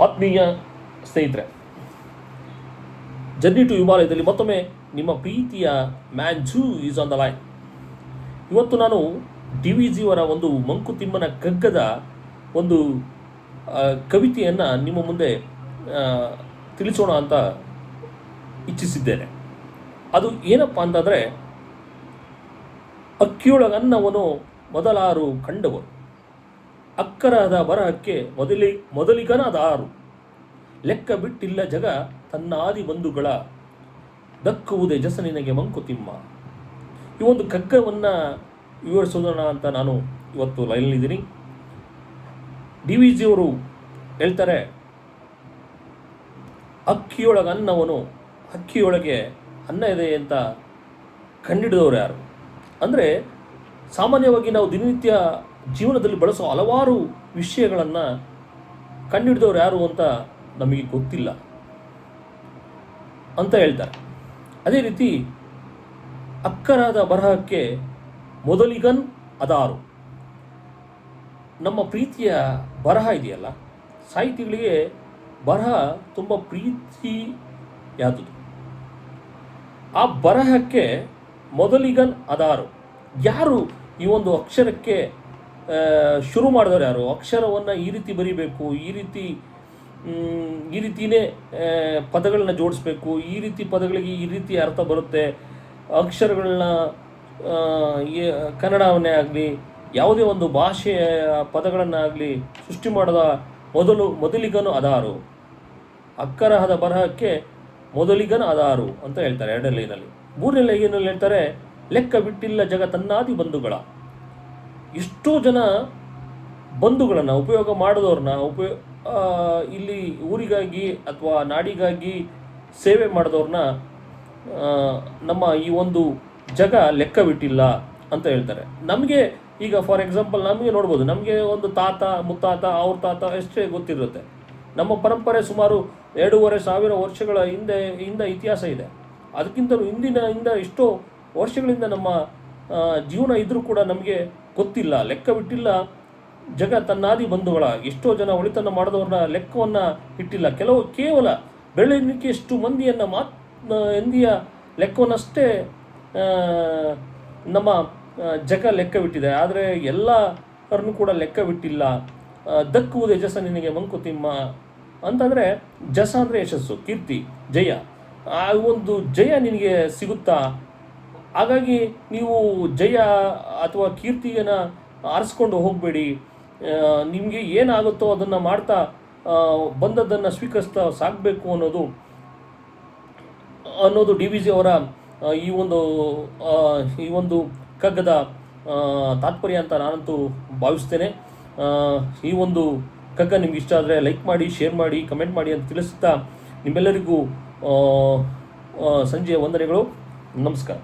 ಆತ್ಮೀಯ ಸ್ನೇಹಿತರೆ, journey to ಹಿಮಾಲಯದಲ್ಲಿ ಮತ್ತೊಮ್ಮೆ ನಿಮ್ಮ ಪ್ರೀತಿಯ ಮ್ಯಾನ್ಜೂ ಈಸ್ ಆನ್ ದ ಲೈನ್. ಇವತ್ತು ನಾನು DVG ಅವರ ಒಂದು ಮಂಕುತಿಮ್ಮನ ಕಗ್ಗದ ಒಂದು ಕವಿತೆಯನ್ನು ನಿಮ್ಮ ಮುಂದೆ ತಿಳಿಸೋಣ ಅಂತ ಇಚ್ಛಿಸಿದ್ದೇನೆ. ಅದು ಏನಪ್ಪ ಅಂತಂದರೆ, ಅಕ್ಕಿಯೊಳಗನ್ನವನು ಮೊದಲಾರು ಕಂಡವರು, ಅಕ್ಕರದ ಬರಹಕ್ಕೆ ಮೊದಲಿಗನಾದಾರು, ಲೆಕ್ಕ ಬಿಟ್ಟಿಲ್ಲ ಜಗ ತನ್ನಾದಿ ಬಂಧುಗಳ, ದಕ್ಕುವುದೇ ಜಸನಿನಗೆ ಮಂಕುತಿಮ್ಮ. ಈ ಒಂದು ಕಗ್ಗವನ್ನು ವಿವರಿಸೋಣ ಅಂತ ನಾನು ಇವತ್ತು ಲೈನಲ್ಲಿದ್ದೀನಿ. DVG ಅವರು ಹೇಳ್ತಾರೆ, ಅಕ್ಕಿಯೊಳಗೆ ಅನ್ನವನು, ಅಕ್ಕಿಯೊಳಗೆ ಅನ್ನ ಇದೆ ಅಂತ ಕಂಡಿಡಿದವರು ಯಾರು? ಅಂದರೆ ಸಾಮಾನ್ಯವಾಗಿ ನಾವು ದಿನನಿತ್ಯ ಜೀವನದಲ್ಲಿ ಬಳಸೋ ಹಲವಾರು ವಿಷಯಗಳನ್ನು ಕಂಡುಹಿಡಿದವರು ಯಾರು ಅಂತ ನಮಗೆ ಗೊತ್ತಿಲ್ಲ ಅಂತ ಹೇಳ್ತಾರೆ. ಅದೇ ರೀತಿ ಅಕ್ಕರಾದ ಬರಹಕ್ಕೆ ಮೊದಲಿಗನ್ ಅದಾರು. ನಮ್ಮ ಪ್ರೀತಿಯ ಬರಹ ಇದೆಯಲ್ಲ, ಸಾಹಿತಿಗಳಿಗೆ ಬರಹ ತುಂಬ ಪ್ರೀತಿಯಾದುದು. ಆ ಬರಹಕ್ಕೆ ಮೊದಲಿಗನ್ ಅದಾರು. ಯಾರು ಈ ಒಂದು ಅಕ್ಷರಕ್ಕೆ ಶುರು ಮಾಡಿದವರು ಯಾರು? ಅಕ್ಷರವನ್ನು ಈ ರೀತಿ ಬರೀಬೇಕು, ಈ ರೀತಿಯೇ ಪದಗಳನ್ನ ಜೋಡಿಸ್ಬೇಕು, ಈ ರೀತಿ ಪದಗಳಿಗೆ ಈ ರೀತಿ ಅರ್ಥ ಬರುತ್ತೆ, ಅಕ್ಷರಗಳನ್ನ ಕನ್ನಡವನ್ನೇ ಆಗಲಿ ಯಾವುದೇ ಒಂದು ಭಾಷೆಯ ಪದಗಳನ್ನಾಗಲಿ ಸೃಷ್ಟಿ ಮಾಡಿದ ಮೊದಲಿಗನು ಅದಾರು. ಅಕ್ಕರಹದ ಬರಹಕ್ಕೆ ಮೊದಲಿಗನ ಅದಾರು ಅಂತ ಹೇಳ್ತಾರೆ 2ನೇ ಲೈನಲ್ಲಿ. 3ನೇ ಲೈನಲ್ಲಿ ಹೇಳ್ತಾರೆ, ಲೆಕ್ಕ ಬಿಟ್ಟಿಲ್ಲ ಜಗ ತನ್ನಾದಿ ಬಂಧುಗಳ. ಎಷ್ಟೋ ಜನ ಬಂಧುಗಳನ್ನು ಉಪಯೋಗ ಮಾಡಿದವ್ರನ್ನ ಇಲ್ಲಿ ಊರಿಗಾಗಿ ಅಥವಾ ನಾಡಿಗಾಗಿ ಸೇವೆ ಮಾಡಿದವ್ರನ್ನ ನಮ್ಮ ಈ ಒಂದು ಜಗ ಲೆಕ್ಕ ಬಿಟ್ಟಿಲ್ಲ ಅಂತ ಹೇಳ್ತಾರೆ. ನಮಗೆ ಈಗ ಫಾರ್ ಎಕ್ಸಾಂಪಲ್ ನಮಗೆ ನೋಡ್ಬೋದು, ನಮಗೆ ಒಂದು ತಾತ ಮುತ್ತಾತ ಅವ್ರ ತಾತ ಎಷ್ಟೇ ಗೊತ್ತಿರುತ್ತೆ. ನಮ್ಮ ಪರಂಪರೆ ಸುಮಾರು 2,500 ವರ್ಷಗಳ ಹಿಂದೆ ಇತಿಹಾಸ ಇದೆ. ಅದಕ್ಕಿಂತಲೂ ಹಿಂದ ಎಷ್ಟೋ ವರ್ಷಗಳಿಂದ ನಮ್ಮ ಜೀವನ ಇದ್ದರೂ ಕೂಡ ನಮಗೆ ಗೊತ್ತಿಲ್ಲ, ಲೆಕ್ಕ ಬಿಟ್ಟಿಲ್ಲ ಜಗ ತನ್ನಾದಿ ಬಂಧುಗಳ. ಎಷ್ಟೋ ಜನ ಒಳಿತನ್ನು ಮಾಡಿದವ್ರನ್ನ ಲೆಕ್ಕವನ್ನು ಇಟ್ಟಿಲ್ಲ. ಕೇವಲ ಬೆರಳೆಣಿಕೆಯಷ್ಟು ಮಂದಿಯನ್ನು ಎಂದಿಯ ಲೆಕ್ಕವನ್ನಷ್ಟೇ ನಮ್ಮ ಜಗ ಲೆಕ್ಕವಿಟ್ಟಿದೆ. ಆದರೆ ಎಲ್ಲರನ್ನು ಕೂಡ ಲೆಕ್ಕವಿಟ್ಟಿಲ್ಲ. ದಕ್ಕುವುದೇ ಜಸ ನಿನಗೆ ಮಂಕುತಿಮ್ಮ ಅಂತಂದರೆ, ಜಸ ಅಂದರೆ ಯಶಸ್ಸು, ಕೀರ್ತಿ, ಜಯ. ಆ ಒಂದು ಜಯ ನಿನಗೆ ಸಿಗುತ್ತಾ? ಹಾಗಾಗಿ ನೀವು ಜಯ ಅಥವಾ ಕೀರ್ತಿಯನ್ನು ಆರಿಸ್ಕೊಂಡು ಹೋಗಬೇಡಿ. ನಿಮಗೆ ಏನಾಗುತ್ತೋ ಅದನ್ನು ಮಾಡ್ತಾ ಬಂದದ್ದನ್ನು ಸ್ವೀಕರಿಸ್ತಾ ಸಾಗಬೇಕು ಅನ್ನೋದು DVG ಅವರ ಈ ಒಂದು ಕಗ್ಗದ ತಾತ್ಪರ್ಯ ಅಂತ ನಾನಂತೂ ಭಾವಿಸ್ತೇನೆ. ಈ ಒಂದು ಕಗ್ಗ ನಿಮ್ಗೆ ಇಷ್ಟ ಆದರೆ ಲೈಕ್ ಮಾಡಿ, ಶೇರ್ ಮಾಡಿ, ಕಮೆಂಟ್ ಮಾಡಿ ಅಂತ ತಿಳಿಸುತ್ತಾ ನಿಮ್ಮೆಲ್ಲರಿಗೂ ಸಂಜೆಯ ವಂದನೆಗಳು. ನಮಸ್ಕಾರ.